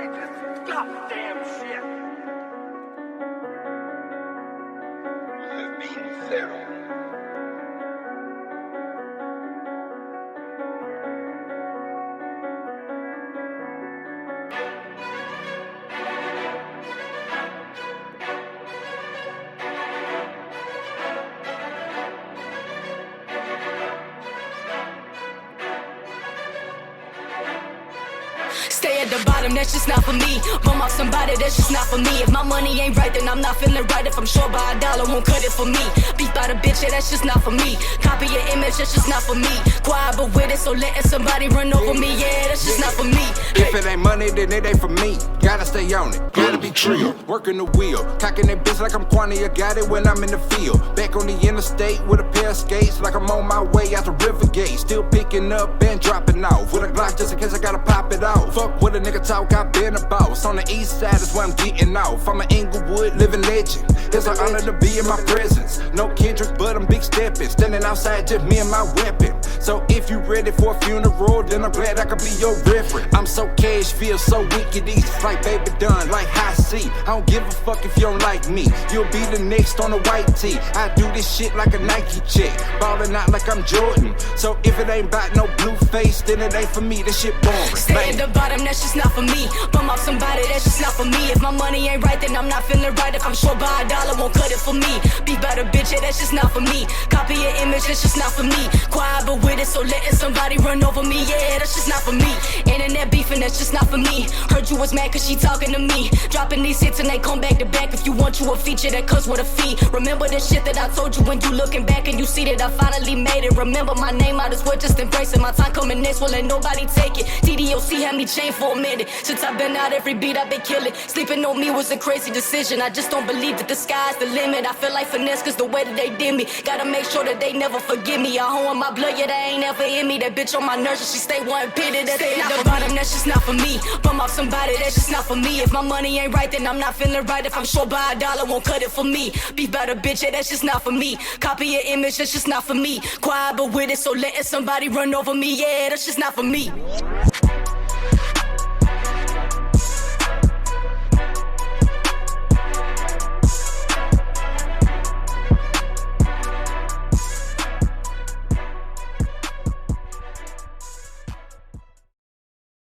outrageous, goddamn shit. Living zero. Stay at the bottom, that's just not for me. Bum off somebody, that's just not for me. If my money ain't right, then I'm not feeling right. If I'm short by a dollar, won't cut it for me. Beat by the bitch, yeah, that's just not for me. Copy your image, that's just not for me. Quiet but with it, so letting somebody run over me, yeah, that's just not for me. If it ain't money, then it ain't for me. Gotta stay on it, gotta be true. Working the wheel, cocking that bitch like I'm Quantity. I got it when I'm in the field. Back on the interstate with a pair of skates, like I'm on my way out the river gate. Still picking up and dropping off with a Glock just in case I gotta pop it off. Fuck what a nigga talk, I been a boss. On the east side is where I'm getting off. I'm an Inglewood living legend. It's an honor to be in my presence. No Kendrick, but I'm big stepping. Standing outside, just me and my weapon. So if you ready for a funeral, then I'm glad I could be your reference. I'm so cash, feel so wicked easy. Like baby done, like high C. I don't give a fuck if you don't like me. You'll be the next on the white tee. I do this shit like a Nike check. Ballin' out like I'm Jordan. So if it ain't about no blue face, then it ain't for me. This shit boring. Stay at the bottom, that's just not for me. Bum off somebody, that's just not for me. If my money ain't right, then I'm not feeling right. If I'm short by a dollar, won't cut it for me. Beat by the bitch, yeah, that's just not for me. Copy your image, that's just not for me. Quiet but with it, so letting somebody run over me, yeah, that's just not for me. Internet beefing, that's just not for me. Heard you was mad cause she talking to me. Dropping these hits and they come back to back. If you want you a feature, that comes with a fee. Remember the shit that I told you when you looking back and you see that I finally made it. Remember my name, might as well just embrace it. My time coming next, well let nobody take it. TDOC had me chained for a minute. Since I've been out, every beat I've been killing. Sleeping on me was a crazy decision. I just don't believe that the sky's the limit. I feel like finesse cause the way that they did me. Gotta make sure that they never forgive me. I hoe in my blood, yeah, they ain't ever in me. That bitch on my nerves and she stay one pitted. That's stay at the bottom, that's just not for me. Bum off somebody, that's just not for me. If my money ain't right, then I'm not feeling right. If I'm short by a dollar, won't cut it for me. Beef by the bitch, yeah, that's just not for me. Copy your image, that's just not for me. Quiet but with it, so letting somebody run over me, yeah, that's just not for me.